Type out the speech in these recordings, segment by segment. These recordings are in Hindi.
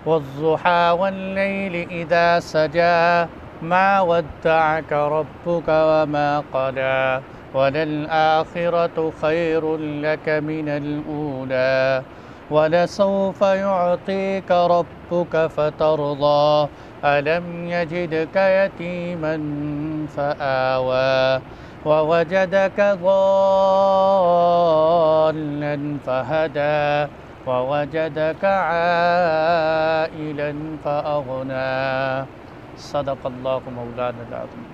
वज़्ज़ुहा वल्लैलि इज़ा सजा मा वद्दअक रब्बुक वमा क़ला वलल आखिरतु खैरुल लक मिनल ऊला वलसौफ युअतीक रब्बुक फतरदा अलम यजिदक यतीमन फ़आवा ववजदक ज़ाल्लन फ़हदा ववजदक आइलन फ़अग़ना। सदक़ल्लाहु मौलाना अज़ीम।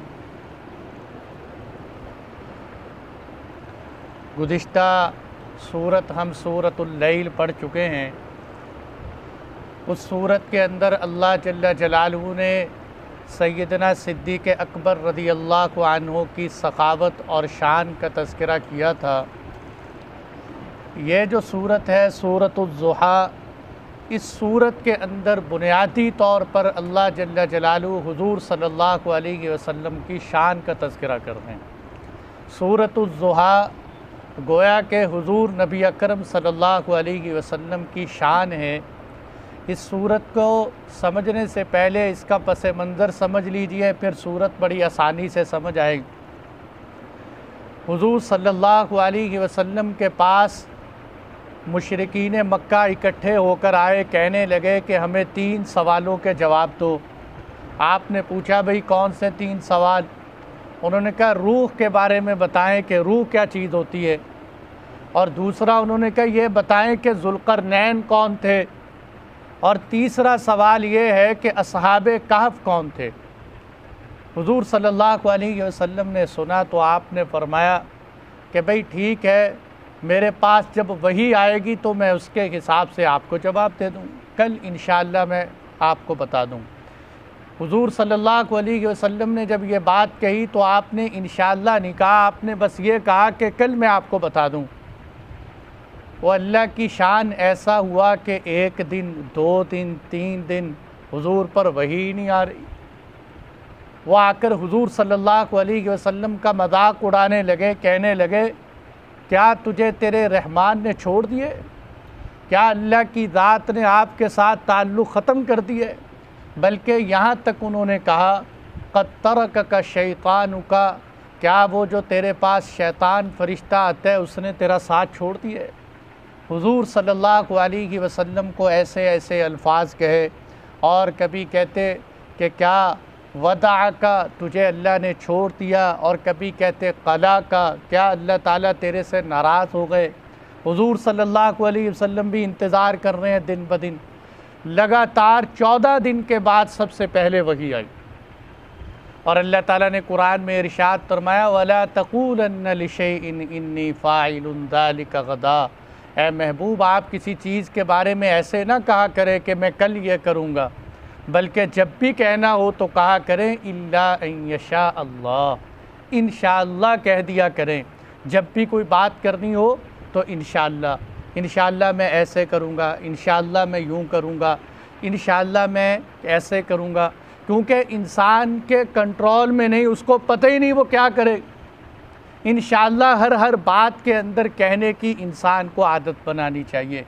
गुज़िश्ता सूरत हम सूरतुल लैल पढ़ चुके हैं। उस सूरत के अंदर अल्लाह जल्ल जलालहू ने सैयदना सिद्दीक़ अकबर रज़ी अल्लाहु अन्हु की सखावत और शान का तज़किरा किया था। ये जो सूरत है सूरतुज़्ज़ुहा, इस सूरत के अंदर बुनियादी तौर पर अल्लाह जल्ल जलालहू हुज़ूर सल्लल्लाहु अलैहि वसल्लम की शान का तज़किरा कर रहे हैं। सूरतुज़्ज़ुहा गोया के हुज़ूर नबी अकरम सल्लल्लाहु अलैहि वसल्लम की शान है। इस सूरत को समझने से पहले इसका पस मंज़र समझ लीजिए, फिर सूरत बड़ी आसानी से समझ आएगी। हुज़ूर सल्लल्लाहु अलैहि वसल्लम के पास मुशरिकीन मक्का इकट्ठे होकर आए, कहने लगे कि हमें 3 सवालों के जवाब दो। आपने पूछा भाई कौन से 3 सवाल? उन्होंने कहा रूह के बारे में बताएं कि रूह क्या चीज़ होती है, और दूसरा उन्होंने कहा ये बताएं कि ज़ुल्क़रनैन कौन थे, और तीसरा सवाल ये है कि असहाबे कहफ़ कौन थे। हुज़ूर सल्लल्लाहु अलैहि वसल्लम ने सुना तो आपने फरमाया कि भाई ठीक है, मेरे पास जब वही आएगी तो मैं उसके हिसाब से आपको जवाब दे दूँ, कल इंशाअल्लाह मैं आपको बता दूँ। हुज़ूर सल्लल्लाहु अलैहि वसल्लम ने जब ये बात कही तो आपने इंशाअल्लाह नहीं कहा, आपने बस ये कहा कि कल मैं आपको बता दूँ। वो अल्लाह की शान ऐसा हुआ कि 1 दिन, 2 दिन, 3 दिन हुज़ूर पर वही नहीं आ रही। वो आकर हुज़ूर सल्लल्लाहु अलैहि वसल्लम का मजाक उड़ाने लगे, कहने लगे क्या तुझे तेरे रहमान ने छोड़ दिए? क्या अल्लाह की ज़ात ने आपके साथ ताल्लुक़ ख़त्म कर दिए? बल्कि यहाँ तक उन्होंने कहा क़द तरकक शैतानुका, क्या वो जो तेरे पास शैतान फ़रिश्ता आता है उसने तेरा साथ छोड़ दिए? हुज़ूर सल्लल्लाहु अलैहि वसल्लम को ऐसे ऐसे अल्फाज कहे, और कभी कहते कि क्या वदा का, तुझे अल्लाह ने छोड़ दिया, और कभी कहते क़ला का, क्या अल्लाह ताला तेरे से नाराज़ हो गए। हुज़ूर सल्लल्लाहु अलैहि वसल्लम भी इंतज़ार कर रहे हैं दिन ब दिन। लगातार 14 दिन के बाद सबसे पहले वही आई, और अल्लाह ताला ने कुरान में इरशाद फरमाया वला तक़ूलन्न लिशैइन इन्नी फ़ाइलुन ज़ालिका गदा। ए महबूब, आप किसी चीज़ के बारे में ऐसे ना कहा करें कि मैं कल ये करूँगा, बल्कि जब भी कहना हो तो कहा करें इल्ला अन यशा अल्लाह, इंशाअल्लाह कह दिया करें। जब भी कोई बात करनी हो तो इंशाअल्लाह, इंशाअल्लाह मैं ऐसे करूँगा, इंशाअल्लाह मैं यूँ करूँगा, इंशाअल्लाह मैं ऐसे करूँगा, क्योंकि इंसान के कंट्रोल में नहीं, उसको पता ही नहीं वो क्या करे। इंशाअल्लाह हर बात के अंदर कहने की इंसान को आदत बनानी चाहिए।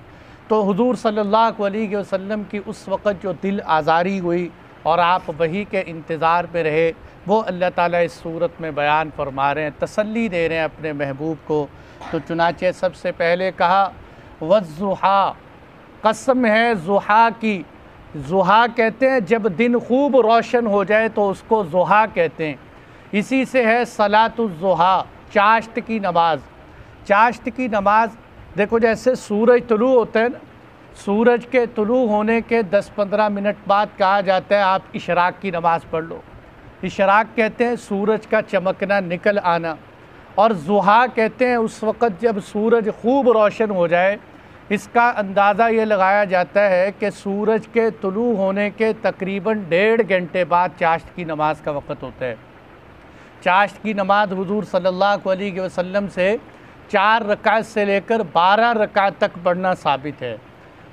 तो हुज़ूर सल्लल्लाहु अलैहि वसल्लम की उस वक़्त जो दिल आज़ारी हुई और आप वही के इंतज़ार में रहे, वो अल्लाह ताला इस सूरत में बयान फरमा रहे हैं, तसल्ली दे रहे हैं अपने महबूब को। तो चुनाचे सबसे पहले कहा वज़्ज़ुहा, कसम है ज़ुहा की। ज़ुहा कहते हैं जब दिन खूब रोशन हो जाए तो उसको ज़ुहा कहते हैं। इसी से है सलातुज़्ज़ुहा, चाश्त की नमाज। चाश्त की नमाज देखो, जैसे सूरज तुलू होते हैं ना, सूरज के तुलू होने के 10-15 मिनट बाद कहा जाता है आप इशराक की नमाज़ पढ़ लो। इशराक कहते हैं सूरज का चमकना, निकल आना, और ज़ुहा कहते हैं उस वक़्त जब सूरज खूब रोशन हो जाए। इसका अंदाज़ा ये लगाया जाता है कि सूरज के तुलू होने के तकरीबन 1.5 घंटे बाद चाश्त की नमाज का वक़्त होता है। चाश्त की नमाज हुज़ूर सल्लल्लाहु अलैहि वसल्लम से 4 रकात से लेकर 12 रकात तक पढ़ना साबित है।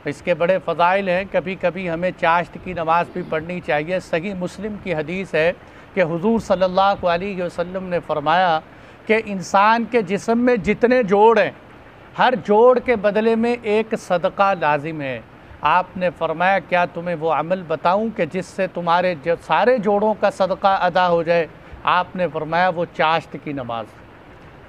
इसके बड़े फ़ज़ाइल हैं। कभी कभी हमें चाश्त की नमाज़ भी पढ़नी चाहिए। सही मुस्लिम की हदीस है कि हुज़ूर सल्लल्लाहु अलैहि वसल्लम ने फ़रमाया कि इंसान के जिस्म में जितने जोड़ हैं, हर जोड़ के बदले में एक सदका लाजिम है। आपने फरमाया क्या तुम्हें वो अमल बताऊं कि जिससे तुम्हारे सारे जोड़ों का सदका अदा हो जाए। आपने फरमाया वो चाश्त की नमाज।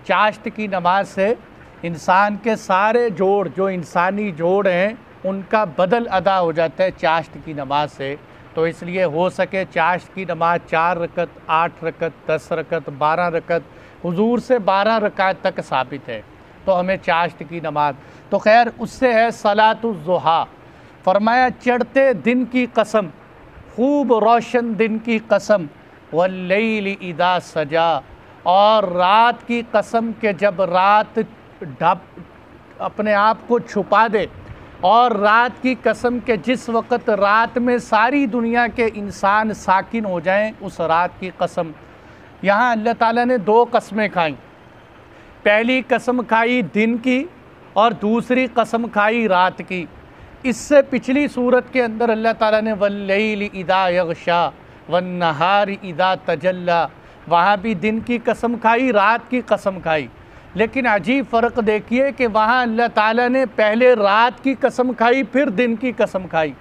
चाश्त की नमाज से इंसान के सारे जोड़, जो इंसानी जोड़ हैं, उनका बदल अदा हो जाता है चाश्त की नमाज से। तो इसलिए हो सके चाश्त की नमाज 4 रकत, 8 रकत, 10 रकत, 12 रकत, हुजूर से 12 रकात तक साबित है। तो हमें चाश्त की नमाज, तो खैर उससे है सलातुज़्ज़ुहा। फरमाया चढ़ते दिन की कसम, खूब रोशन दिन की कसम, वल्लैल इदा सजा, और रात की कसम के जब रात अपने आप को छुपा दे, और रात की कसम के जिस वक़्त रात में सारी दुनिया के इंसान साकिन हो जाएं, उस रात की कसम। यहाँ अल्लाह ताला ने 2 कस्में खाई। पहली कसम खाई दिन की और दूसरी कसम खाई रात की। इससे पिछली सूरत के अंदर अल्लाह ताला ने वल्लैल इदा यग़शा वन्नहार इदा तजल्ला, वहाँ भी दिन की कसम खाई, रात की कसम खाई। लेकिन अजीब फ़र्क देखिए कि वहाँ अल्लाह ताला ने पहले रात की कसम खाई, फिर दिन की कसम खाई,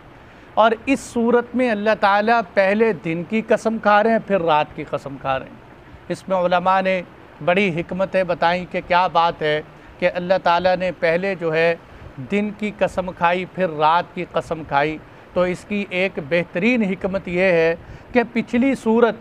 और इस सूरत में अल्लाह ताला पहले दिन की कसम खा रहे हैं, फिर रात की कसम खा रहे हैं। इसमें उलमा ने बड़ी हिकमतें बताई कि क्या बात है कि अल्लाह ताला ने पहले जो है दिन की कसम खाई, फिर रात की कसम खाई। तो इसकी एक बेहतरीन हिकमत यह है कि पिछली सूरत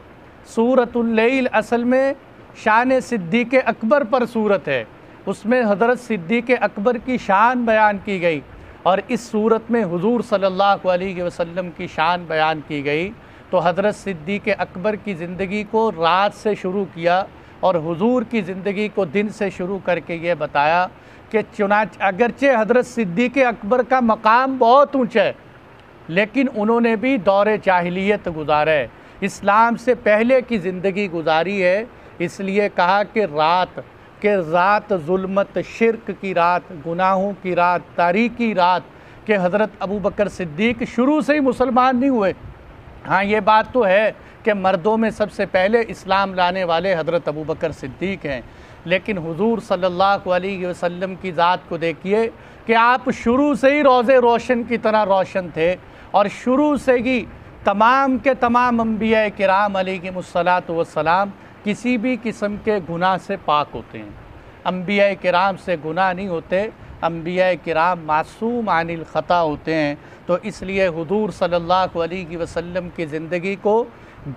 सूरतुल लैल असल में शान सिद्दीक़ अकबर पर सूरत है, उसमें हज़रत सिद्दीक़ अकबर की शान बयान की गई, और इस सूरत में हुज़ूर सल्लल्लाहु अलैहि वसल्लम की शान बयान की गई। तो हज़रत सिद्दीक़ अकबर की ज़िंदगी को रात से शुरू किया और हुज़ूर की ज़िंदगी को दिन से शुरू करके ये बताया कि चुनांचे अगरचे हज़रत सिद्दीक़ अकबर का मकाम बहुत ऊँचा है, लेकिन उन्होंने भी दौर जाहिलियत गुजारा है, इस्लाम से पहले की ज़िंदगी गुजारी है। इसलिए कहा कि रात जुल्मत, शिरक की रात, गुनाहों की रात, तारीकी रात, कि हज़रत अबू बकर सिद्दीक़ शुरू से ही मुसलमान नहीं हुए। हाँ, ये बात तो है कि मर्दों में सबसे पहले इस्लाम लाने वाले हज़रत अबू बकर सिद्दीक़ हैं, लेकिन हुज़ूर सल्लल्लाहु अलैहि वसल्लम की ज़ात को देखिए कि आप शुरू से ही रोज़े रोशन की तरह रोशन थे, और शुरू से ही तमाम के तमाम अंबिया किराम अलैहिमुस्सलातु वस्सलाम किसी भी किस्म के गुनाह से पाक होते हैं। अंबिया किराम से गुनाह नहीं होते, अंबिया किराम मासूम अनिल ख़ता होते हैं। तो इसलिए हुज़ूर सल्लल्लाहु अलैहि वसल्लम की ज़िंदगी को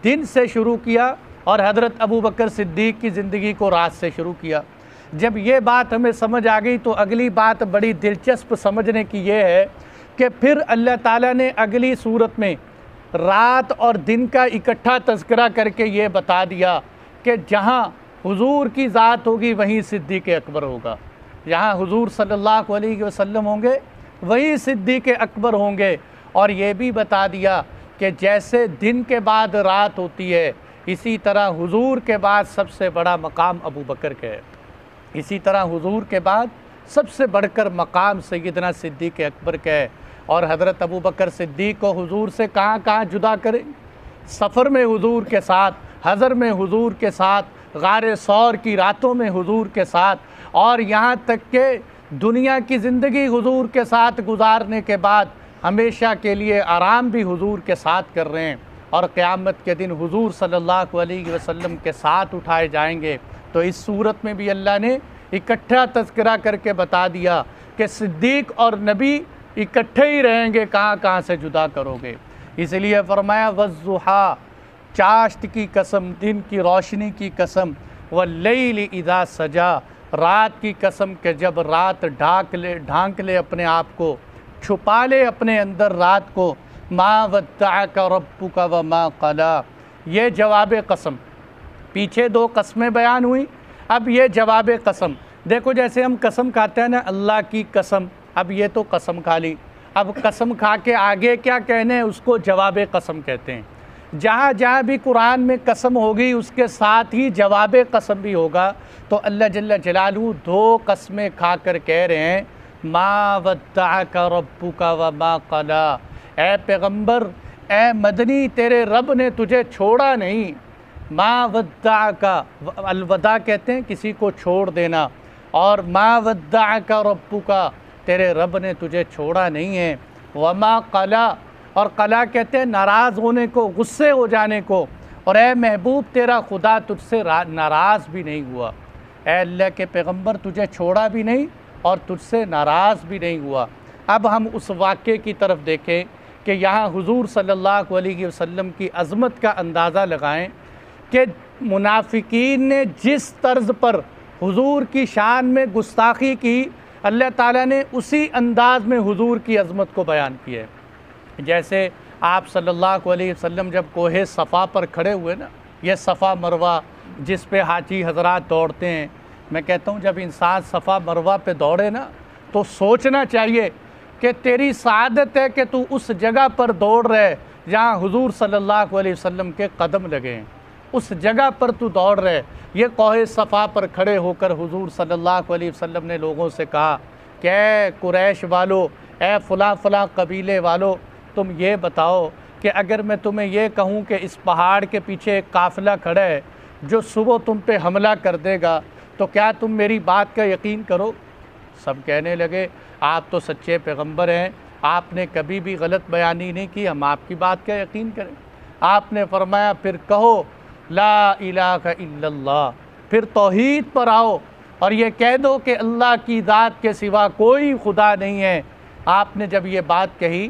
दिन से शुरू किया और हज़रत अबू बकर सिद्दीक़ की ज़िंदगी को रात से शुरू किया। जब ये बात हमें समझ आ गई तो अगली बात बड़ी दिलचस्प समझने की ये है कि फिर अल्लाह ताला ने अगली सूरत में रात और दिन का इकट्ठा तज़किरा करके ये बता दिया कि जहाँ हुजूर की ज़ात होगी वहीं सिद्दीक़ अकबर होगा, जहाँ हुजूर सल्लल्लाहु अलैहि वसल्लम होंगे वहीं सिद्दीक़ अकबर होंगे। और ये भी बता दिया कि जैसे दिन के बाद रात होती है, इसी तरह हुजूर के बाद सबसे बड़ा मकाम अबू बकर का है, इसी तरह हुजूर के बाद सबसे बढ़कर मकाम सैयदना सिद्दीक़ अकबर का है। और हज़रत अबू बकर सिद्दीक़ को हुजूर से कहाँ कहाँ जुदा करें? सफ़र में हुजूर के साथ, हज़र में हुजूर के साथ, गारे सौर की रातों में हुजूर के साथ, और यहाँ तक कि दुनिया की ज़िंदगी हुजूर के साथ गुजारने के बाद हमेशा के लिए आराम भी हुजूर के साथ कर रहे हैं, और क़यामत के दिन हुजूर सल्लल्लाहु अलैहि वसल्लम के साथ उठाए जाएंगे। तो इस सूरत में भी अल्लाह ने इकट्ठा तज़किरा करके बता दिया कि सिद्दीक़ और नबी इकट्ठे ही रहेंगे, कहाँ कहाँ से जुदा करोगे। इसलिए फरमाया वज़्ज़ुहा, चाश्त की कसम, दिन की रोशनी की कसम, वल्लैल इज़ा सजा, रात की कसम के जब रात ढांक ले अपने आप को, छुपा ले अपने अंदर रात को, मा वद्दअका रब्बुका व मा क़ला। ये जवाब कसम। पीछे 2 कस्में बयान हुई, अब ये जवाब कसम। देखो जैसे हम कसम खाते हैं ना, अल्लाह की कसम, अब ये तो कसम खा ली, अब कसम खा के आगे क्या कहने हैं उसको जवाब कसम कहते हैं। जहाँ जहाँ भी कुरान में कसम होगी उसके साथ ही जवाब कसम भी होगा। तो अल्लाह जल्ल जलालहू 2 कस्में खा कर कह रहे हैं, मा वद्दअका रब्बुका व मा क़ला, ए पैगम्बर, ए मदनी, तेरे रब ने तुझे छोड़ा नहीं। मा वद्दअका, अलवदा कहते हैं किसी को छोड़ देना, और मा वद्दअका रब्बुका, तेरे रब ने तुझे छोड़ा नहीं है। वमा कला, और कला कहते हैं नाराज़ होने को, गुस्से हो जाने को। और ए महबूब तेरा खुदा तुझसे नाराज़ भी नहीं हुआ, ए अल्लाह के पैगंबर तुझे छोड़ा भी नहीं और तुझसे नाराज़ भी नहीं हुआ। अब हम उस वाक़े की तरफ देखें कि यहाँ हुज़ूर सल्लल्लाहु अलैहि वसल्लम की अज़मत का अंदाज़ा लगाएं कि मुनाफिकीन ने जिस तर्ज़ पर हुज़ूर की शान में गुस्ताखी की, अल्लाह ताला ने उसी अंदाज़ में हुज़ूर की अज़मत को बयान किया है। जैसे आप सल्लल्लाहु अलैहि वसल्लम जब कोहे सफ़ा पर खड़े हुए ना, ये सफ़ा मरवा जिस पे हाजी हज़रात दौड़ते हैं, मैं कहता हूँ जब इंसान सफ़ा मरवा पे दौड़े ना तो सोचना चाहिए कि तेरी सआदत है कि तू उस जगह पर दौड़ रहे जहाँ हुज़ूर सल्लल्लाहु अलैहि वसल्लम के कदम लगे हैं, उस जगह पर तू दौड़ रहे। ये कोहे सफ़ा पर खड़े होकर हुज़ूर सल्लल्लाहु अलैहि वसल्लम ने लोगों से कहा कि ए कुरैश वालो, ए फ़लाँ फ़लाँ कबीले वालो, तुम ये बताओ कि अगर मैं तुम्हें ये कहूँ कि इस पहाड़ के पीछे एक काफ़िला खड़ा है जो सुबह तुम पे हमला कर देगा, तो क्या तुम मेरी बात का यकीन करो? सब कहने लगे आप तो सच्चे पैगंबर हैं, आपने कभी भी गलत बयानी नहीं की, हम आपकी बात का यकीन करें। आपने फरमाया फिर कहो ला इलाहा इल्लल्लाह, फिर तौहीद पर आओ और ये कह दो कि अल्लाह की ज़ात के सिवा कोई खुदा नहीं है। आपने जब ये बात कही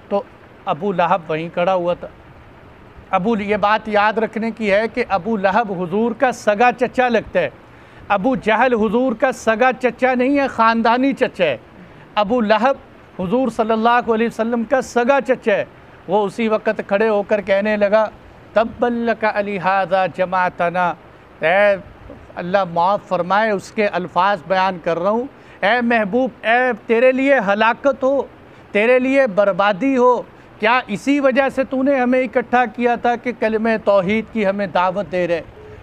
तो अबू लहब वहीं खड़ा हुआ था। ये बात याद रखने की है कि अबू लहब हुजूर का सगा चचा लगता है। अबू जहल हुजूर का सगा चचा नहीं है, ख़ानदानी चचा है। अबू लहब हुजूर सल्लल्लाहु अलैहि वसल्लम का सगा चचा है। वो उसी वक़्त खड़े होकर कहने लगा तब्बल्लका लिहाज़ा जमातना, ए अल्लाह माफ़ फरमाए उसके अल्फाज बयान कर रहा हूँ, ए महबूब, ए तेरे लिए हलाकत हो, तेरे लिए बर्बादी हो, क्या इसी वजह से तूने हमें इकट्ठा किया था कि कलमे तौहीद की हमें दावत दे रहे?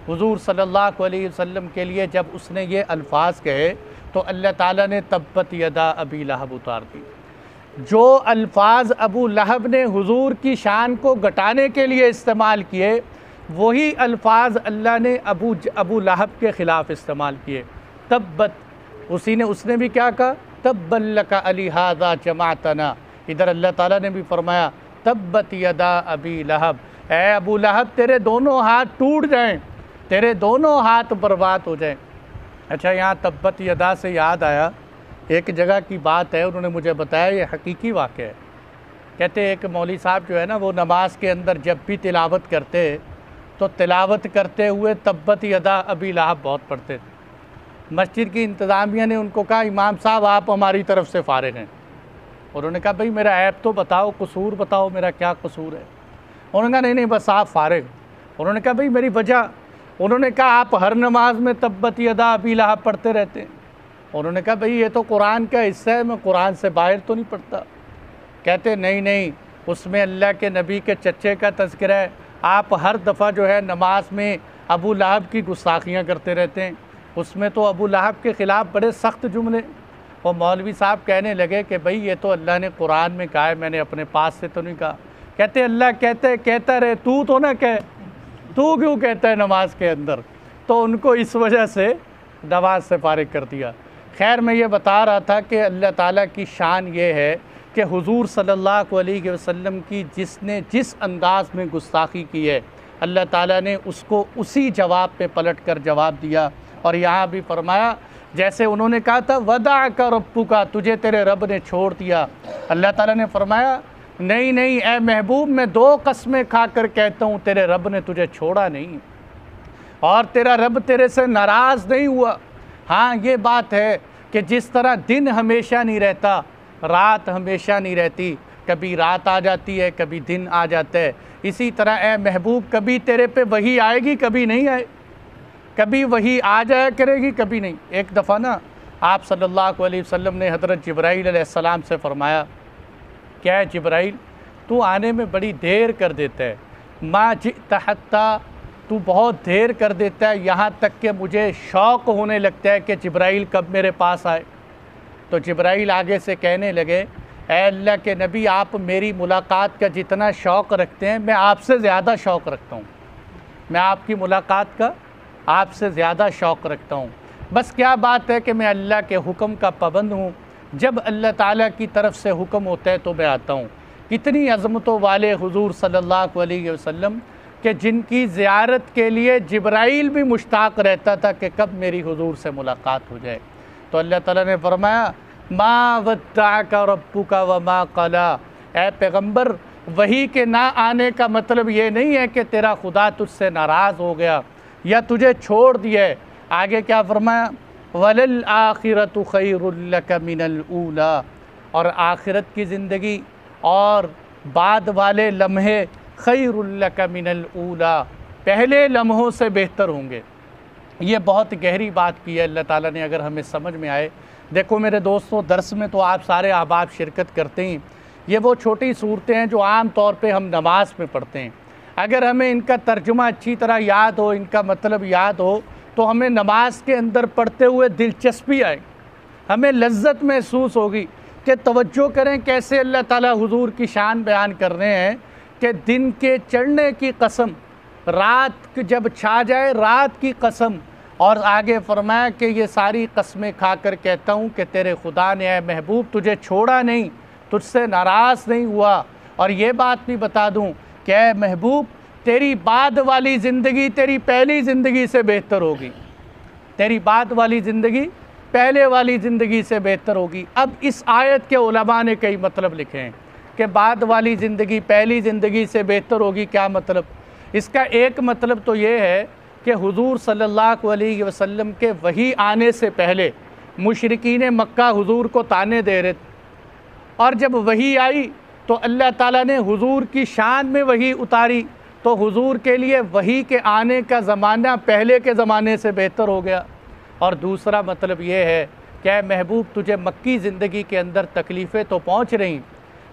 हुजूर सल्लल्लाहु अलैहि वसल्लम के लिए जब उसने ये अल्फाज कहे तो अल्लाह ताला ने तब्बत यदा अबी लहब उतार दी। जो अल्फाज अबू लहब ने हुजूर की शान को घटाने के लिए इस्तेमाल किए, वही अल्फाज अल्लाह ने अबू लहब के ख़िलाफ़ इस्तेमाल किए। तब्बत, उसने भी क्या कहा? तब्बल्लका लिहाज़ा जमातना। इधर अल्लाह ताला ने भी फरमाया तब्बत यदा अबी लहब, ए अबू लहब तेरे दोनों हाथ टूट जाएं, तेरे दोनों हाथ बर्बाद हो जाएं। अच्छा, यहाँ तब्बत यदा से याद आया, एक जगह की बात है, उन्होंने मुझे बताया, ये हकीकी वाक़या है। कहते एक मौलवी साहब जो है ना, वो नमाज के अंदर जब भी तिलावत करते तो तिलावत करते हुए तब्बत यदा अबी लहब बहुत पढ़ते थे। मस्जिद की इंतज़ामिया ने उनको कहा इमाम साहब आप हमारी तरफ से फ़ारिग हैं। उन्होंने कहा भाई मेरा ऐप तो बताओ, कसूर बताओ, मेरा क्या कसूर है? उन्होंने कहा नहीं बस आप फ़ारिग। उन्होंने कहा भाई मेरी वजह? उन्होंने कहा आप हर नमाज में तब्बत यदा अबी लहब पढ़ते रहते हैं। उन्होंने कहा भाई ये तो कुरान का हिस्सा है, मैं कुरान से बाहर तो नहीं पढ़ता। कहते नहीं, उसमें अल्लाह के नबी के चच्चे का तज़किरा है, आप हर दफ़ा जो है नमाज में अबू लहब की गुस्ताखियाँ करते रहते हैं, उसमें तो अबू लहब के ख़िलाफ़ बड़े सख्त जुमले। और मौलवी साहब कहने लगे कि भाई ये तो अल्लाह ने कुरान में कहा है, मैंने अपने पास से तो नहीं कहा। कहते अल्लाह कहता रहे, तू तो ना कह, तू क्यों कहता है नमाज के अंदर? तो उनको इस वजह से नमाज से फारिग कर दिया। खैर, मैं ये बता रहा था कि अल्लाह ताला की शान ये है कि हुजूर सल्लल्लाहु अलैहि वसल्लम की जिसने जिस अंदाज में गुस्ताखी की है, अल्लाह ताला ने उसको उसी जवाब पे पलट कर जवाब दिया। और यहाँ भी फरमाया जैसे उन्होंने कहा था वदा का रब्बू का, तुझे तेरे रब ने छोड़ दिया, अल्लाह ताला ने फरमाया नहीं ए महबूब, मैं 2 कसमें खा कर कहता हूँ तेरे रब ने तुझे छोड़ा नहीं और तेरा रब तेरे से नाराज़ नहीं हुआ। हाँ, ये बात है कि जिस तरह दिन हमेशा नहीं रहता, रात हमेशा नहीं रहती, कभी रात आ जाती है, कभी दिन आ जाता है, इसी तरह ए महबूब कभी तेरे पे वही आएगी, कभी नहीं आए, कभी वही आ जाया करेगी, कभी नहीं। एक दफ़ा ना आप सल्लल्लाहु अलैहि वसल्लम ने हज़रत जिब्राईल अलैहिस्सलाम से फरमाया, क्या है जिब्राईल, तू आने में बड़ी देर कर देता है, मा जिअता हत्ता, तू बहुत देर कर देता है, यहाँ तक कि मुझे शौक़ होने लगता है कि जिब्राईल कब मेरे पास आए। तो जिब्राईल आगे से कहने लगे, ए अल्लाह के नबी, आप मेरी मुलाकात का जितना शौक़ रखते हैं, मैं आपसे ज़्यादा शौक़ रखता हूँ, मैं आपकी मुलाकात का आपसे ज़्यादा शौक़ रखता हूँ। बस क्या बात है कि मैं अल्लाह के हुक्म का पाबंद हूँ, जब अल्लाह ताला की तरफ से हुक्म होता है तो मैं आता हूँ। कितनी अज़मतों वाले हुज़ूर सल्लल्लाहु अलैहि वसल्लम कि जिनकी ज़ियारत के लिए जिब्राइल भी मुश्ताक़ रहता था कि कब मेरी हुज़ूर से मुलाकात हो जाए। तो अल्लाह ताला ने फरमाया मा वद्दाका रब्बुका व मा क़ला, ए पैगम्बर वही के ना आने का मतलब ये नहीं है कि तेरा खुदा तुझसे नाराज़ हो गया या तुझे छोड़ दिया है। आगे क्या फरमाया, वलल आखिरतु खैरुल लक मिनल ऊला, और आखिरत की ज़िंदगी और बाद वाले लम्हे खैरुल लक मिनल ऊला, पहले लम्हों से बेहतर होंगे। ये बहुत गहरी बात की है अल्लाह ताला ने, अगर हमें समझ में आए। देखो मेरे दोस्तों, दर्स में तो आप सारे अहबाब शिरकत करते हैं। ये वो छोटी सूरतें हैं जो आम तौर पे हम नमाज में पढ़ते हैं। अगर हमें इनका तर्जुमा अच्छी तरह याद हो, इनका मतलब याद हो, तो हमें नमाज के अंदर पढ़ते हुए दिलचस्पी आए, हमें लज्जत महसूस होगी कि तवज्जो करें कैसे अल्लाह ताला हुजूर की शान बयान कर रहे हैं कि दिन के चढ़ने की कसम, रात जब छा जाए रात की कसम, और आगे फरमाया कि ये सारी कस्में खाकर कहता हूँ कि तेरे खुदा ने, ऐ महबूब, तुझे छोड़ा नहीं, तुझसे नाराज़ नहीं हुआ। और ये बात भी बता दूँ कि ऐ महबूब, तेरी बाद वाली ज़िंदगी तेरी पहली ज़िंदगी से बेहतर होगी, तेरी बाद वाली ज़िंदगी पहले वाली ज़िंदगी से बेहतर होगी। अब इस आयत के उलमा ने कई मतलब लिखे हैं कि बाद वाली ज़िंदगी पहली ज़िंदगी से बेहतर होगी। क्या मतलब? इसका एक मतलब तो ये है कि हुजूर सल्लल्लाहु अलैहि वसल्लम के वही आने से पहले मुशरिकीन मक्का हुजूर को ताने दे रहे थे, और जब वही आई तो अल्लाह ताला ने हुजूर की शान में वही उतारी, तो हुजूर के लिए वही के आने का ज़माना पहले के ज़माने से बेहतर हो गया। और दूसरा मतलब ये है कि महबूब, तुझे मक्की ज़िंदगी के अंदर तकलीफ़ें तो पहुँच रही,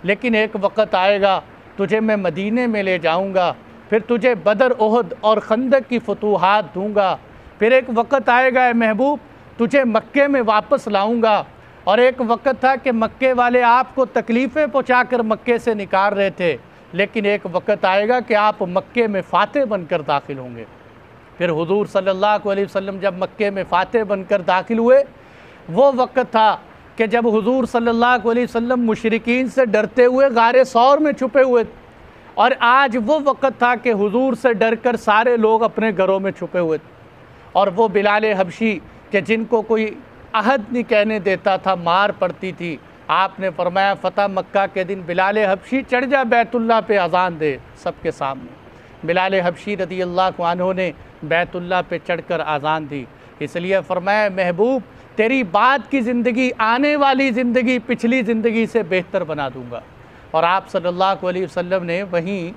लेकिन एक वक़्त आएगा तुझे मैं मदीने में ले जाऊँगा, फिर तुझे बदर, ओहद और खंदक की फतूहात दूँगा, फिर एक वक़्त आएगा महबूब तुझे मक्के में वापस लाऊँगा। और एक वक़्त था कि मक्के वाले आपको तकलीफ़ें पहुँचाकर मक्के से निकाल रहे थे, लेकिन एक वक़्त आएगा कि आप मक्के में फ़ातह बनकर दाखिल होंगे। फिर हुजूर सल्लल्लाहु अलैहि वसल्लम जब मक्के में फ़ातह बनकर दाखिल हुए, वो वक़्त था कि जब हुजूर सल्लल्लाहु अलैहि वसल्लम मुशरिकीन से डरते हुए गारे सौर में छुपे हुए, और आज वो वक़्त था कि हुजूर से डरकर सारे लोग अपने घरों में छुपे हुए थे। और वो बिलाल हबशी कि जिनको कोई अहद नहीं कहने देता था, मार पड़ती थी, आपने फरमाया फ़तह मक्का के दिन बिलाल हबशी चढ़ जा बैतुल्लाह पे अज़ान दे सबके सामने। बिलाल हबशी रदी अल्लाह अन्हु ने बैतुल्लाह पे चढ़कर अज़ान दी। इसलिए फरमाया महबूब, तेरी बाद की ज़िंदगी, आने वाली ज़िंदगी पिछली ज़िंदगी से बेहतर बना दूँगा। और आप सल्लल्लाहु अलैहि वसल्लम ने वहीं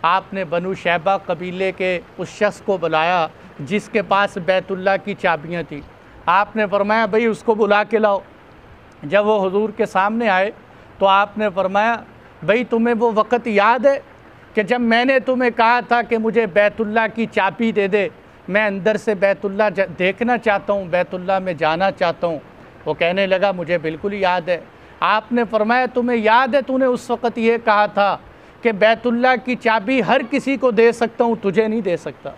आपने बनु शैबा कबीले के उस शख्स को बुलाया जिसके पास बैतुल्लाह की चाबियाँ थी। आपने फरमाया भाई उसको बुला के लाओ। जब वो हुजूर के सामने आए तो आपने फरमाया भाई तुम्हें वो वक़्त याद है कि जब मैंने तुम्हें कहा था कि मुझे बैतुल्लाह की चाबी दे दे, मैं अंदर से बैतुल्लाह देखना चाहता हूँ, बैतुल्लाह में जाना चाहता हूँ। वो कहने लगा मुझे बिल्कुल याद है। आपने फरमाया तुम्हें याद है तूने उस वक़्त ये कहा था कि बैतुल्लाह की चाबी हर किसी को दे सकता हूँ, तुझे नहीं दे सकता।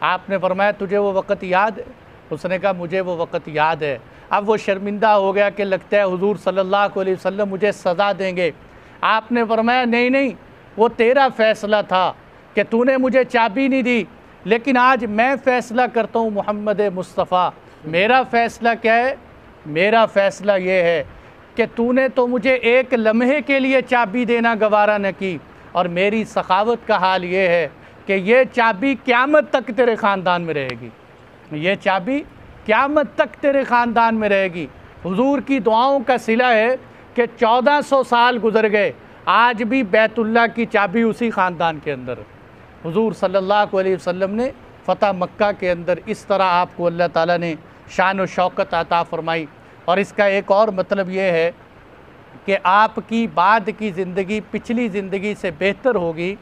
आपने फरमाया तुझे वो वक़्त याद है? उसने कहा मुझे वो वक़्त याद है। अब वो शर्मिंदा हो गया कि लगता है हुजूर सल्लल्लाहु अलैहि वसल्लम मुझे सज़ा देंगे। आपने फरमाया नहीं नहीं, वो तेरा फ़ैसला था कि तूने मुझे चाबी नहीं दी, लेकिन आज मैं फ़ैसला करता हूँ मोहम्मद मुस्तफ़ा। मेरा फ़ैसला क्या है? मेरा फ़ैसला ये है कि तूने तो मुझे एक लम्हे के लिए चाबी देना गवारा न की, और मेरी सखावत का हाल ये है कि ये चाबी क़यामत तक तेरे ख़ानदान में रहेगी। ये चाबी क़यामत तक तेरे ख़ानदान में रहेगी। हुजूर की दुआओं का सिला है कि 1400 साल गुज़र गए, आज भी बैतुल्लाह की चाबी उसी ख़ानदान के अंदर। हुजूर सल्लल्लाहु अलैहि वसल्लम ने फ़तह मक्का के अंदर इस तरह आपको अल्लाह ताला ने शान व शौकत अता फ़रमाई। और इसका एक और मतलब ये है कि आपकी बाद की ज़िंदगी पिछली ज़िंदगी से बेहतर होगी,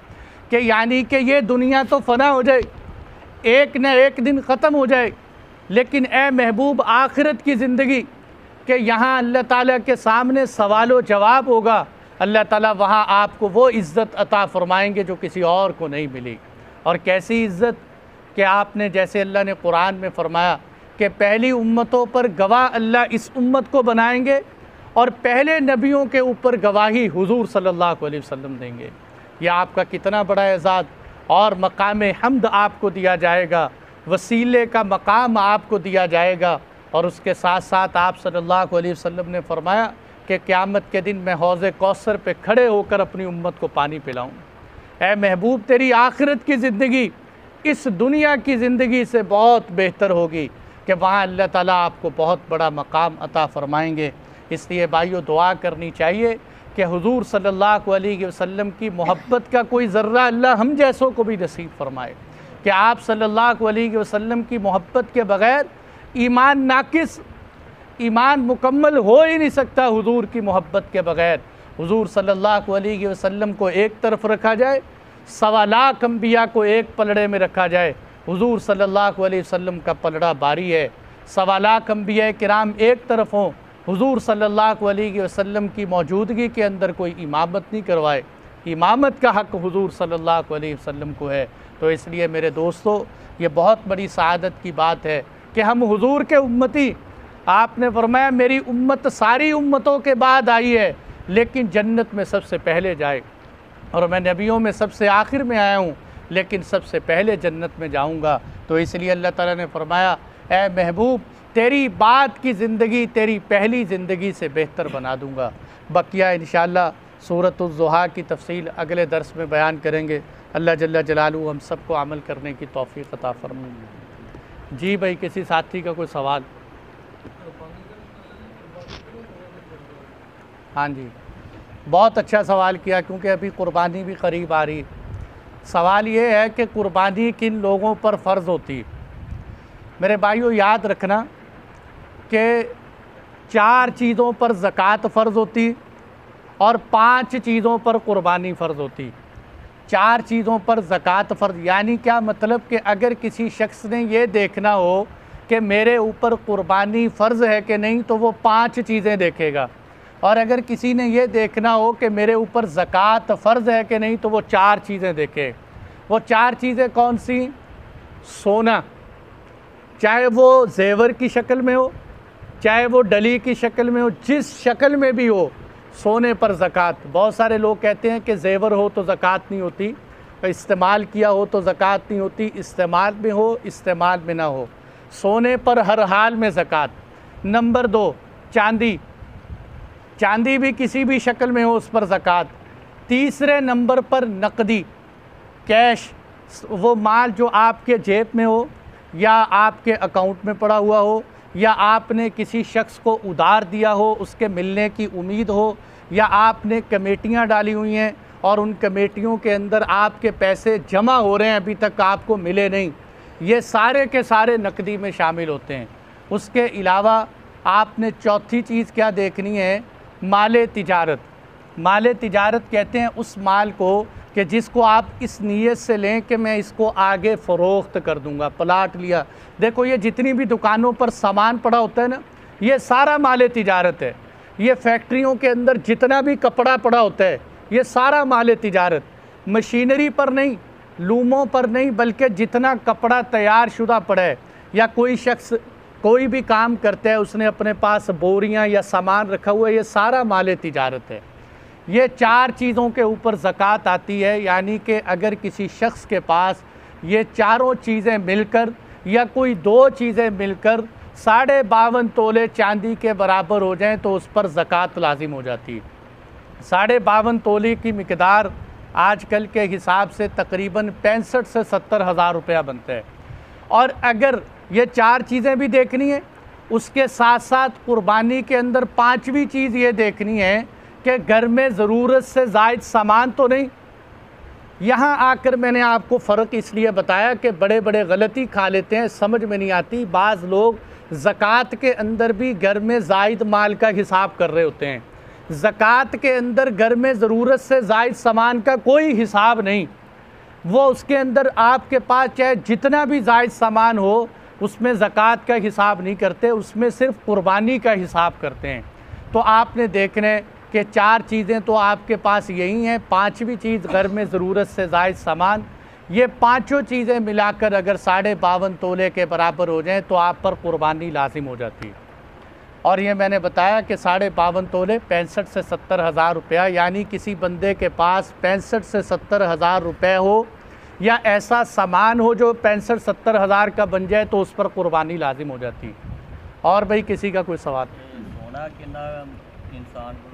कि यानी कि ये दुनिया तो फ़ना हो जाए, एक न एक दिन ख़त्म हो जाए, लेकिन ए महबूब आखिरत की ज़िंदगी कि यहाँ अल्लाह ताला के सामने सवाल व जवाब होगा। अल्लाह ताला वहाँ आपको वो इज़्ज़त अता फ़रमाएंगे जो किसी और को नहीं मिली। और कैसी इज़्ज़त कि आपने, जैसे अल्लाह ने कुरान में फ़रमाया कि पहली उम्मतों पर गवाह अल्लाह इस उम्मत को बनाएंगे, और पहले नबियों के ऊपर गवाही हुजूर सल्लल्लाहु अलैहि वसल्लम देंगे। यह आपका कितना बड़ा एजाज़ और मकाम हम्द आपको दिया जाएगा, वसीले का मकाम आपको दिया जाएगा। और उसके साथ साथ आप सल्लल्लाहु अलैहि वसल्लम ने फरमाया कि क़यामत के दिन मैं हौज़े कौसर पे खड़े होकर अपनी उम्मत को पानी पिलाऊँ। ऐ महबूब, तेरी आखिरत की ज़िंदगी इस दुनिया की ज़िंदगी से बहुत बेहतर होगी कि वहाँ अल्लाह ताला आपको बहुत बड़ा मकाम अता फ़रमाएँगे। इसलिए भाइयों, दुआ करनी चाहिए कि हुजूर सल्लल्लाहु अलैहि वसल्लम की मोहब्बत का कोई ज़र्रा अल्लाह हम जैसों को भी नसीब फ़रमाए, कि आप सल्लल्लाहु अलैहि वसल्लम की मोहब्बत के बग़ैर ईमान नाकिस, ईमान मुकम्मल हो ही नहीं सकता। हुजूर की मोहब्बत के बग़ैर हुजूर सल्लल्लाहु अलैहि वसल्लम को एक तरफ रखा जाए, 1.25 लाख अम्बिया को एक पलड़े में रखा जाए, हुजूर सल्लल्लाहु अलैहि वसल्लम का पलड़ा भारी है। 1.25 लाख अम्बिया किराम एक तरफ हों, हुजूर सल्लल्लाहु अलैहि वसल्लम की मौजूदगी के अंदर कोई इमामत नहीं करवाए, इमामत का हक़ हुजूर सल्लल्लाहु अलैहि वसल्लम को है। तो इसलिए मेरे दोस्तों, ये बहुत बड़ी सआदत की बात है कि हम हुजूर के उम्मती, आपने फरमाया मेरी उम्मत सारी उम्मतों के बाद आई है लेकिन जन्नत में सबसे पहले जाए, और मैं नबियों में सबसे आखिर में आया हूँ लेकिन सबसे पहले जन्नत में जाऊँगा। तो इसलिए अल्लाह ताला ने फरमाया, ऐ महबूब, तेरी बाद की ज़िंदगी तेरी पहली ज़िंदगी से बेहतर बना दूँगा। बकिया इंशाअल्लाह सूरतुज़ ज़ुहा की तफसील अगले दर्स में बयान करेंगे। अल्लाह जल्ल जलालहू हम सबको अमल करने की तौफ़ीक़ अता फ़रमाए। जी भाई, किसी साथी का कोई सवाल? हाँ जी, बहुत अच्छा सवाल किया, क्योंकि अभी कुर्बानी भी करीब आ रही। सवाल ये है कि कुर्बानी किन लोगों पर फ़र्ज़ होती है। मेरे भाइयों, याद रखना कि 4 चीज़ों पर ज़कात फ़र्ज़ होती और 5 चीज़ों पर कुर्बानी फ़र्ज़ होती। 4 चीज़ों पर ज़कात फ़र्ज़ यानी क्या मतलब कि अगर किसी शख्स ने ये देखना हो कि मेरे ऊपर कुर्बानी फ़र्ज़ है कि नहीं, तो वो 5 चीज़ें देखेगा। और अगर किसी ने ये देखना हो कि मेरे ऊपर ज़कात फ़र्ज़ है कि नहीं, तो वो 4 चीज़ें देखे। वो 4 चीज़ें कौन सी? सोना, चाहे वो जेवर की शक्ल में हो, चाहे वो डली की शक्ल में हो, जिस शक्ल में भी हो, सोने पर ज़कात। बहुत सारे लोग कहते हैं कि जेवर हो तो ज़कात नहीं होती, इस्तेमाल किया हो तो ज़कात नहीं होती। इस्तेमाल में हो, इस्तेमाल में ना हो, सोने पर हर हाल में ज़कात। नंबर 2, चांदी, चांदी भी किसी भी शक्ल में हो उस पर ज़कात। तीसरे नंबर पर नकदी, कैश, वो माल जो आपके जेब में हो या आपके अकाउंट में पड़ा हुआ हो या आपने किसी शख्स को उधार दिया हो, उसके मिलने की उम्मीद हो, या आपने कमेटियां डाली हुई हैं और उन कमेटियों के अंदर आपके पैसे जमा हो रहे हैं, अभी तक आपको मिले नहीं, ये सारे के सारे नकदी में शामिल होते हैं। उसके अलावा आपने चौथी चीज़ क्या देखनी है? माले तिजारत। माले तिजारत कहते हैं उस माल को कि जिसको आप इस नीयत से लें कि मैं इसको आगे फ़रोख्त कर दूंगा। प्लाट लिया, देखो ये जितनी भी दुकानों पर सामान पड़ा होता है ना, ये सारा माले तिजारत है। ये फैक्ट्रियों के अंदर जितना भी कपड़ा पड़ा होता है, ये सारा माले तिजारत। मशीनरी पर नहीं, लूमों पर नहीं, बल्कि जितना कपड़ा तैयार शुदा पड़ा है या कोई शख्स कोई भी काम करता है, उसने अपने पास बोरियां या सामान रखा हुआ है, ये सारा माले तिजारत है। ये 4 चीज़ों के ऊपर ज़कात आती है। यानी कि अगर किसी शख्स के पास ये चारों चीज़ें मिलकर या कोई 2 चीज़ें मिलकर 52.5 तोले चांदी के बराबर हो जाएं तो उस पर ज़कात लाजिम हो जाती है। 52.5 तोले की मिकदार आजकल के हिसाब से तकरीबन 65 से 70 हज़ार रुपया बनता है। और अगर ये 4 चीज़ें भी देखनी है, उसके साथ साथ कुर्बानी के अंदर 5वीं चीज़ ये देखनी है कि घर में ज़रूरत से ज़ायद सामान तो नहीं। यहाँ आकर मैंने आपको फ़र्क इसलिए बताया कि बड़े बड़े गलती खा लेते हैं, समझ में नहीं आती। बाज़ लोग ज़कात के अंदर भी घर में ज़ायद माल का हिसाब कर रहे होते हैं। ज़कात के अंदर घर में ज़रूरत से ज़ायद सामान का कोई हिसाब नहीं। वो उसके अंदर आपके पास चाहे जितना भी ज़ायद सामान हो, उसमें ज़कात का हिसाब नहीं करते, उसमें सिर्फ कुर्बानी का हिसाब करते हैं। तो आपने देखना है कि 4 चीज़ें तो आपके पास यही हैं। 5वीं चीज़ घर में ज़रूरत से ज़ायद सामान। ये 5 चीज़ें मिलाकर अगर 52.5 तोले के बराबर हो जाएं तो आप पर कुर्बानी लाजिम हो जाती है। और ये मैंने बताया कि 52.5 तोले 65 से 70 हज़ार रुपया, यानी किसी बंदे के पास 65 से 70 हज़ार रुपये हो या ऐसा सामान हो जो 65-70 हज़ार का बन जाए तो उस पर कुर्बानी लाजिम हो जाती है। और भाई किसी का कोई सवाल? सोना कितना इंसान को?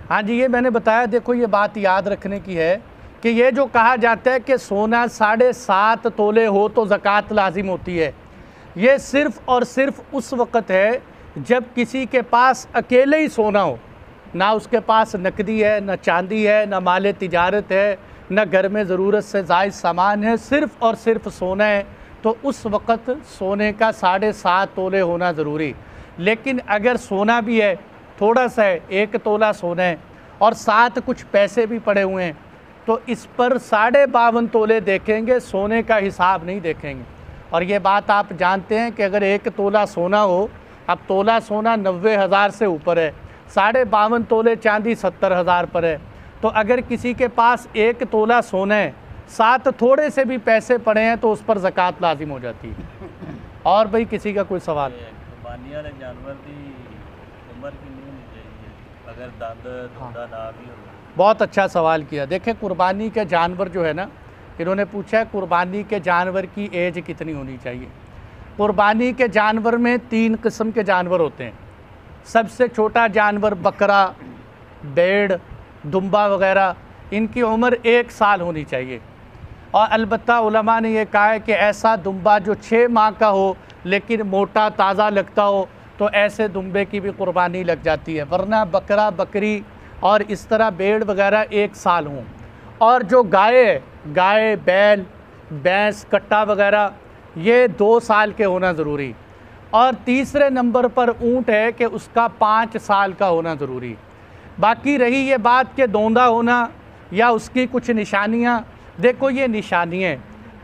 हाँ जी, ये मैंने बताया। देखो, ये बात याद रखने की है कि ये जो कहा जाता है कि सोना 7.5 तोले हो तो ज़कात लाजिम होती है, ये सिर्फ़ और सिर्फ उस वक़्त है जब किसी के पास अकेले ही सोना हो, ना उसके पास नकदी है, ना चांदी है, ना माल तिजारत है, ना घर में ज़रूरत से ज़ायद सामान है, सिर्फ़ और सिर्फ सोना है, तो उस वक़्त सोने का 7.5 तोले होना ज़रूरी। लेकिन अगर सोना भी है, थोड़ा सा है, 1 तोला सोना है और साथ कुछ पैसे भी पड़े हुए हैं, तो इस पर 52.5 तोले देखेंगे, सोने का हिसाब नहीं देखेंगे। और ये बात आप जानते हैं कि अगर 1 तोला सोना हो, अब तोला सोना 90 हज़ार से ऊपर है, 52.5 तोले चांदी 70 हज़ार पर है, तो अगर किसी के पास 1 तोला सोना है, साथ थोड़े से भी पैसे पड़े हैं, तो उस पर ज़कात लाजिम हो जाती है। और भाई किसी का कोई सवाल? कुर्बानी वाले जानवर की उम्र कितनी होनी चाहिए अगर दादा ना भी हो? बहुत अच्छा सवाल किया। देखें, कुर्बानी के जानवर जो है ना, इन्होंने पूछा है कुर्बानी के जानवर की एज कितनी होनी चाहिए। कुर्बानी के जानवर में 3 किस्म के जानवर होते हैं। सबसे छोटा जानवर बकरा, भेड़, दुम्बा वगैरह, इनकी उम्र 1 साल होनी चाहिए। और अलबत्ता उलमा ने यह कहा है कि ऐसा दुम्बा जो 6 माह का हो लेकिन मोटा ताज़ा लगता हो, तो ऐसे दुम्बे की भी कुर्बानी लग जाती है। वरना बकरा, बकरी और इस तरह भेड़ वगैरह 1 साल हों। और जो गाय, बैल, भैंस, कट्टा वगैरह, ये 2 साल के होना ज़रूरी। और तीसरे नंबर पर ऊँट है कि उसका 5 साल का होना ज़रूरी। बाकी रही ये बात कि दोंदा होना या उसकी कुछ निशानियाँ, देखो ये निशानियाँ,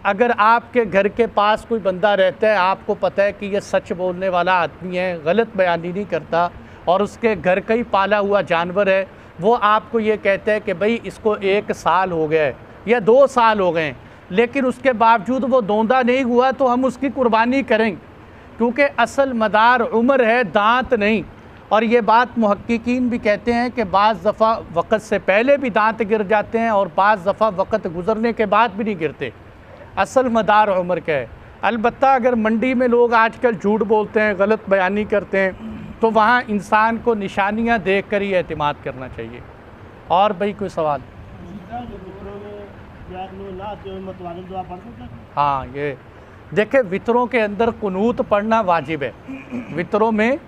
अगर आपके घर के पास कोई बंदा रहता है, आपको पता है कि ये सच बोलने वाला आदमी है, गलत बयानी नहीं करता, और उसके घर का ही पाला हुआ जानवर है, वो आपको ये कहता है कि भाई इसको 1 साल हो गया है या 2 साल हो गए हैं, लेकिन उसके बावजूद वो दोंदा नहीं हुआ, तो हम उसकी कुर्बानी करेंगे, क्योंकि असल मदार उम्र है, दांत नहीं। और ये बात मुहक्किकीन भी कहते हैं कि बाज़ दफ़ा वक़्त से पहले भी दांत गिर जाते हैं और बाज़ दफ़ा वक़्त गुज़रने के बाद भी नहीं गिरते। असल मदार उम्र का है। अलबत्ता अगर मंडी में लोग आजकल झूठ बोलते हैं, गलत बयानी करते हैं, तो वहाँ इंसान को निशानियाँ देख कर ही एतमाद करना चाहिए। और भाई कोई सवाल? हाँ, ये देखे, वितरों के अंदर कुनूत पढ़ना वाजिब है। वितरों में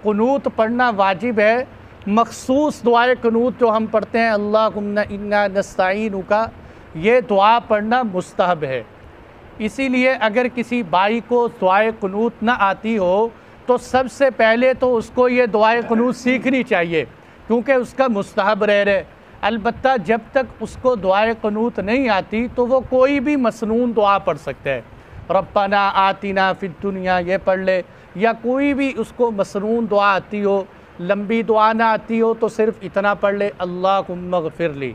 कुनूत पढ़ना वाजिब है। मखसूस दुआए कुनूत जो हम पढ़ते हैं, अल्लाहुम्मा इन्ना नस्तईनुका, ये दुआ पढ़ना मुस्तहब है। इसीलिए अगर किसी भाई को दुआए कुनूत ना आती हो, तो सबसे पहले तो उसको ये दुआए कुनूत सीखनी चाहिए, क्योंकि उसका मुस्तहब रहे। अलबत्ता जब तक उसको दुआए कुनूत नहीं आती, तो वो कोई भी मसनून दुआ पढ़ सकता है। रब्बना आतिना फिद दुनिया ये पढ़ ले, या कोई भी उसको मसनून दुआ आती हो, लंबी दुआ ना आती हो तो सिर्फ़ इतना पढ़ ले, अल्लाहुम्मा ग़फ़िरली।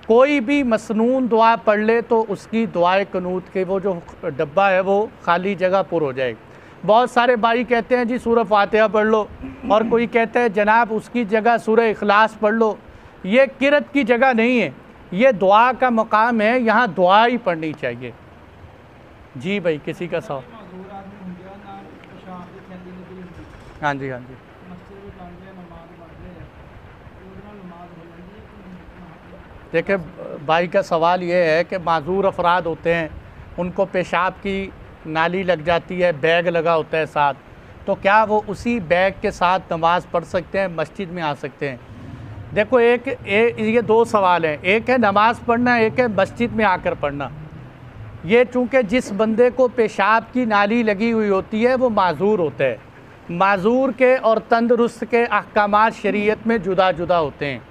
कोई भी मसनून दुआ पढ़ ले तो उसकी दुआए कुनूत के वो जो डब्बा है वो खाली जगह पुर हो जाएगी। बहुत सारे भाई कहते हैं जी सूरह फातिहा पढ़ लो, और कोई कहता है जनाब उसकी जगह सूरह इखलास पढ़ लो। ये किरत की जगह नहीं है, ये दुआ का मकाम है, यहाँ दुआ ही पढ़नी चाहिए। जी भाई, किसी का सवाल? हाँ जी, हाँ जी। देखिए, भाई का सवाल ये है कि माजूर अफराद होते हैं, उनको पेशाब की नाली लग जाती है, बैग लगा होता है साथ, तो क्या वो उसी बैग के साथ नमाज़ पढ़ सकते हैं, मस्जिद में आ सकते हैं? देखो, ये 2 सवाल हैं, एक है नमाज़ पढ़ना, एक है मस्जिद में आकर पढ़ना। ये चूँकि जिस बंदे को पेशाब की नाली लगी हुई होती है वो माजूर होता है। माजूर के और तंदुरुस्त के अहकामात शरीयत में जुदा जुदा होते हैं,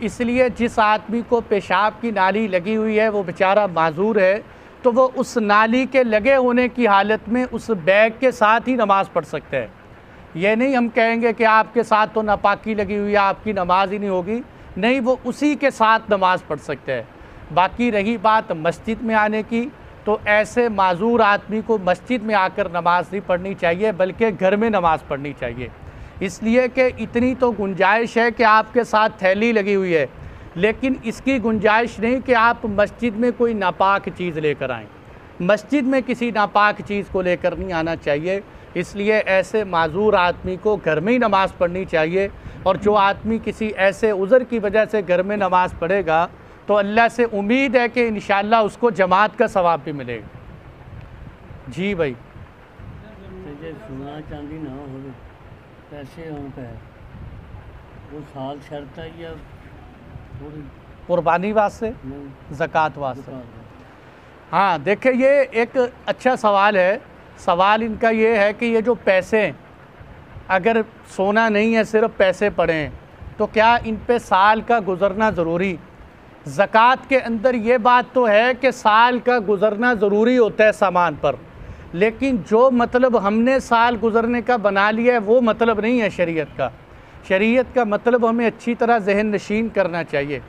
इसलिए जिस आदमी को पेशाब की नाली लगी हुई है वो बेचारा माजूर है, तो वो उस नाली के लगे होने की हालत में उस बैग के साथ ही नमाज़ पढ़ सकते हैं। ये नहीं हम कहेंगे कि आपके साथ तो नापाकी लगी हुई है, आपकी नमाज ही नहीं होगी, नहीं, वो उसी के साथ नमाज़ पढ़ सकते हैं। बाकी रही बात मस्जिद में आने की, तो ऐसे माजूर आदमी को मस्जिद में आकर नमाज़ नहीं पढ़नी चाहिए, बल्कि घर में नमाज़ पढ़नी चाहिए। इसलिए कि इतनी तो गुंजाइश है कि आपके साथ थैली लगी हुई है, लेकिन इसकी गुंजाइश नहीं कि आप मस्जिद में कोई नापाक चीज़ लेकर आएँ। मस्जिद में किसी नापाक चीज़ को लेकर नहीं आना चाहिए। इसलिए ऐसे माजूर आदमी को घर में ही नमाज़ पढ़नी चाहिए। और जो आदमी किसी ऐसे उज़र की वजह से घर में नमाज़ पढ़ेगा तो अल्लाह से उम्मीद है कि इंशाअल्लाह उसको जमात का सवाब भी मिलेगा। जी भाई। सोना चांदी ना हो, पैसे हों पे वो साल शर्त है या कुर्बानी वास्ते, ज़कात वास्ते? हाँ, देखिए ये एक अच्छा सवाल है। सवाल इनका ये है कि ये जो पैसे, अगर सोना नहीं है सिर्फ पैसे पड़े हैं, तो क्या इन पे साल का गुज़रना ज़रूरी? ज़कात के अंदर ये बात तो है कि साल का गुज़रना ज़रूरी होता है सामान पर, लेकिन जो मतलब हमने साल गुज़रने का बना लिया है वो मतलब नहीं है शरीयत का। शरीयत का मतलब हमें अच्छी तरह जहन नशीन करना चाहिए।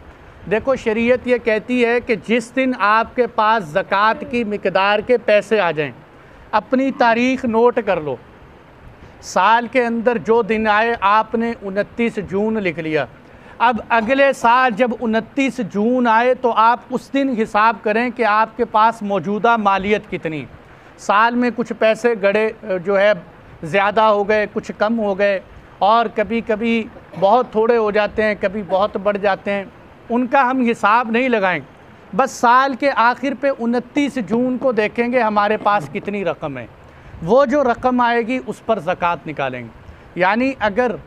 देखो, शरीयत ये कहती है कि जिस दिन आपके पास ज़कात की मिकदार के पैसे आ जाएं, अपनी तारीख़ नोट कर लो। साल के अंदर जो दिन आए आपने 29 जून लिख लिया। अब अगले साल जब 29 जून आए तो आप उस दिन हिसाब करें कि आपके पास मौजूदा मालियत कितनी। साल में कुछ पैसे गड़े जो है ज़्यादा हो गए, कुछ कम हो गए, और कभी कभी बहुत थोड़े हो जाते हैं, कभी बहुत बढ़ जाते हैं। उनका हम हिसाब नहीं लगाएं, बस साल के आखिर पे 29 जून को देखेंगे हमारे पास कितनी रकम है। वो जो रकम आएगी उस पर ज़कात निकालेंगे। यानी अगर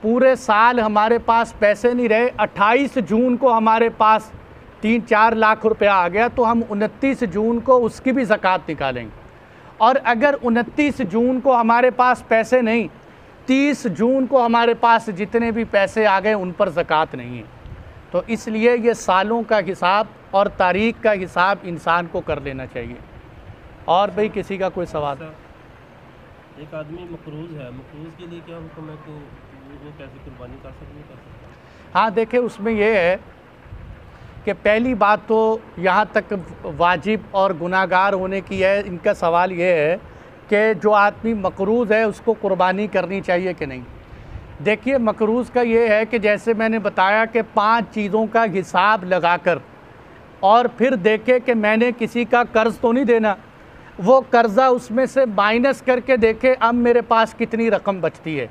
पूरे साल हमारे पास पैसे नहीं रहे, 28 जून को हमारे पास 3-4 लाख रुपया आ गया, तो हम 29 जून को उसकी भी ज़कात निकालेंगे। और अगर 29 जून को हमारे पास पैसे नहीं, 30 जून को हमारे पास जितने भी पैसे आ गए उन पर ज़कात नहीं है। तो इसलिए ये सालों का हिसाब और तारीख़ का हिसाब इंसान को कर लेना चाहिए। और भाई किसी का कोई सवाल? एक आदमी मकरूज़ है, मकरूज़ के लिए क्या हुक्म है कि वो कैसे कुर्बानी कर सकते हैं? हाँ, देखिए उसमें यह है कि पहली बात तो यहाँ तक वाजिब और गुनाहगार होने की है। इनका सवाल ये है कि जो आदमी मकरूज़ है उसको कुर्बानी करनी चाहिए कि नहीं। देखिए, मकरूज़ का ये है कि जैसे मैंने बताया कि 5 चीज़ों का हिसाब लगाकर और फिर देखे कि मैंने किसी का कर्ज़ तो नहीं देना, वो कर्ज़ा उसमें से माइनस करके देखे अब मेरे पास कितनी रकम बचती है।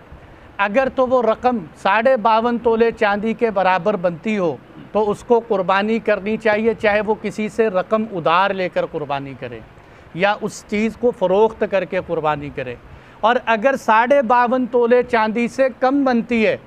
अगर तो वो रकम 52.5 तोले चांदी के बराबर बनती हो तो उसको कुर्बानी करनी चाहिए, चाहे वो किसी से रकम उधार लेकर कुर्बानी करे या उस चीज़ को फ़रोख्त करके कुर्बानी करे। और अगर 52.5 तोले चांदी से कम बनती है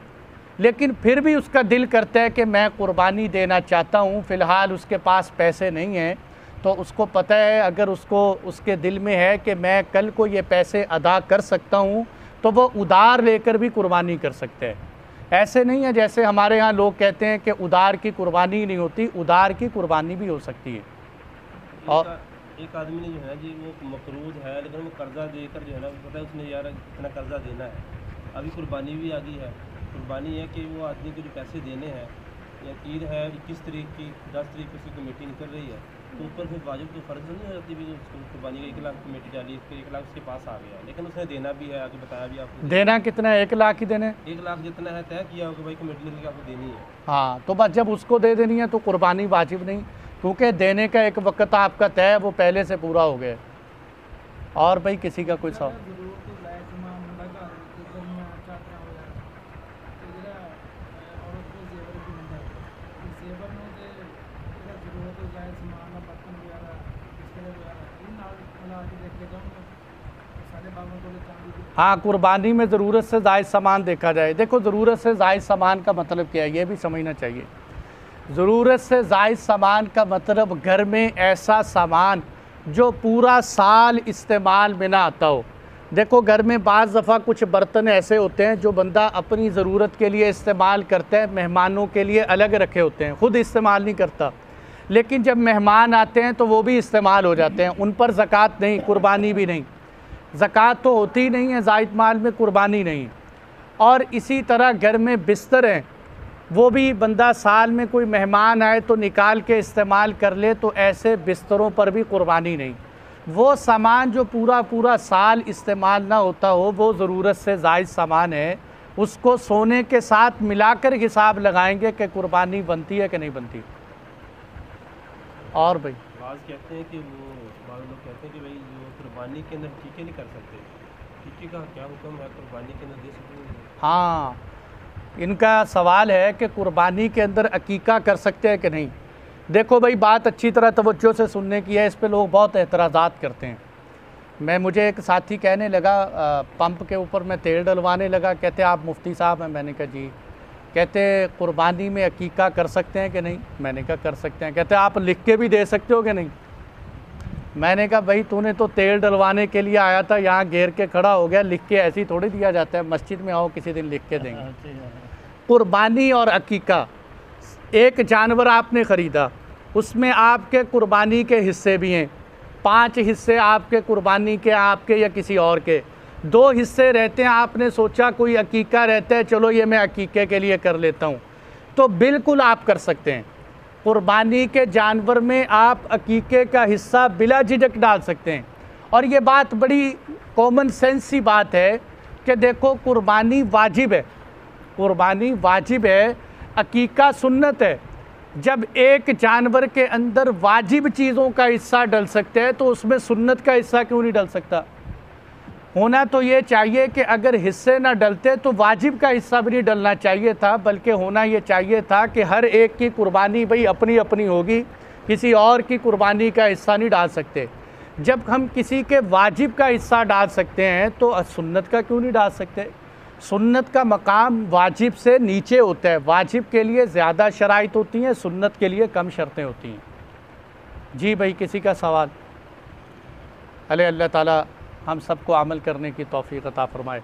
लेकिन फिर भी उसका दिल करता है कि मैं कुर्बानी देना चाहता हूँ, फ़िलहाल उसके पास पैसे नहीं हैं, तो उसको पता है अगर उसको उसके दिल में है कि मैं कल को ये पैसे अदा कर सकता हूँ, तो वो उधार लेकर भी कुर्बानी कर सकते हैं। ऐसे नहीं है जैसे हमारे यहाँ लोग कहते हैं कि उधार की कुर्बानी नहीं होती, उधार की कुर्बानी भी हो सकती है। और एक आदमी ने जो है जी वो मकरूज़ है, लेकिन वो कर्ज़ा देकर जो है ना, पता है उसने यार इतना कर्ज़ा देना है, अभी कुर्बानी भी आ गई है। कुर्बानी है कि वो आदमी को जो पैसे देने हैं, या ईद है 21 तारीख की, 10 तारीख को उसकी कमेटी निकल रही है, तो ऊपर से वाजिब तो फ़र्ज़ नहीं हो जाती भी उसको कुर्बानी का 1 लाख कमेटी डाली, 1 लाख उसके पास आ गया, लेकिन उसने देना भी है। आगे बताया भी आपको देना कितना है, 1 लाख ही देने, 1 लाख जितना है तय किया होगा भाई कमेटी ने आपको देनी है। हाँ, तो बस जब उसको दे देनी है तो कुर्बानी वाजिब नहीं, क्योंकि देने का एक वक्त आपका तय है, वो पहले से पूरा हो गया। और भाई किसी का कोई सवाल? हाँ, कुर्बानी में ज़रूरत से ज़ायद सामान देखा जाए। देखो, ज़रूरत से ज़ायद सामान का मतलब क्या है ये भी समझना चाहिए। ज़रूरत से ज़ायद सामान का मतलब घर में ऐसा सामान जो पूरा साल इस्तेमाल में ना आता हो। देखो, घर में बाज़ दफ़ा कुछ बर्तन ऐसे होते हैं जो बंदा अपनी ज़रूरत के लिए इस्तेमाल करता है, मेहमानों के लिए अलग रखे होते हैं, ख़ुद इस्तेमाल नहीं करता, लेकिन जब मेहमान आते हैं तो वो भी इस्तेमाल हो जाते हैं, उन पर ज़कात नहीं, कुर्बानी भी नहीं। ज़कात तो होती ही नहीं है, ज़ायद माल में कुर्बानी नहीं। और इसी तरह घर में बिस्तर हैं, वो भी बंदा साल में कोई मेहमान आए तो निकाल के इस्तेमाल कर ले, तो ऐसे बिस्तरों पर भी कुर्बानी नहीं। वो सामान जो पूरा पूरा साल इस्तेमाल ना होता हो, वो ज़रूरत से ज़ायद सामान है, उसको सोने के साथ मिलाकर हिसाब लगाएंगे कि कुर्बानी बनती है कि नहीं बनती। और भाई बाज़ कहते हैं कि वो बाज़ लोग कहते हैं कि भाई जो कुर्बानी के अंदर टीके नहीं कर सकते, टीके का क्या हुक्म है, कुर्बानी के अंदर दे सकते हैं? हाँ, इनका सवाल है कि कुर्बानी के अंदर अकीका कर सकते हैं कि नहीं। देखो भाई, बात अच्छी तरह तवज्जो से सुनने की है, इस पे लोग बहुत एतराज़ात करते हैं। मुझे एक साथी कहने लगा, पंप के ऊपर मैं तेल डलवाने लगा, कहते आप मुफ्ती साहब हैं? मैंने कहा जी। कहते कुर्बानी में अकीका कर सकते हैं कि नहीं? मैंने कहा कर सकते हैं। कहते आप लिख के भी दे सकते हो कि नहीं? मैंने कहा भाई तूने तो तेल डलवाने के लिए आया था, यहाँ घेर के खड़ा हो गया, लिख के ऐसे ही थोड़ी दिया जाता है। मस्जिद में आओ किसी दिन लिख के देंगे। कुर्बानी और अकीका, एक जानवर आपने ख़रीदा, उसमें आपके कुर्बानी के हिस्से भी हैं, 5 हिस्से आपके कुर्बानी के, आपके या किसी और के, 2 हिस्से रहते हैं। आपने सोचा कोई अकीका रहता है, चलो ये मैं अकीके के लिए कर लेता हूँ, तो बिल्कुल आप कर सकते हैं। कुर्बानी के जानवर में आप अकीके का हिस्सा बिला झिझक डाल सकते हैं। और ये बात बड़ी कॉमन सेंस सी बात है कि देखो कुर्बानी वाजिब है, कुर्बानी वाजिब है, अकीका सुन्नत है। जब एक जानवर के अंदर वाजिब चीज़ों का हिस्सा डल सकते हैं तो उसमें सुन्नत का हिस्सा क्यों नहीं डल सकता? होना तो ये चाहिए कि अगर हिस्से ना डलते तो वाजिब का हिस्सा भी नहीं डलना चाहिए था, बल्कि होना ये चाहिए था कि हर एक की कुर्बानी भाई अपनी अपनी होगी, किसी और की कुर्बानी का हिस्सा नहीं डाल सकते। जब हम किसी के वाजिब का हिस्सा डाल सकते हैं तो सुन्नत का क्यों नहीं डाल सकते? सुन्नत का मकाम वाजिब से नीचे होता है, वाजिब के लिए ज़्यादा शराइत होती हैं, सुन्नत के लिए कम शर्तें होती हैं। जी भाई, किसी का सवाल? अल्लाह ताला हम सबको अमल करने की तौफीक अता फरमाए।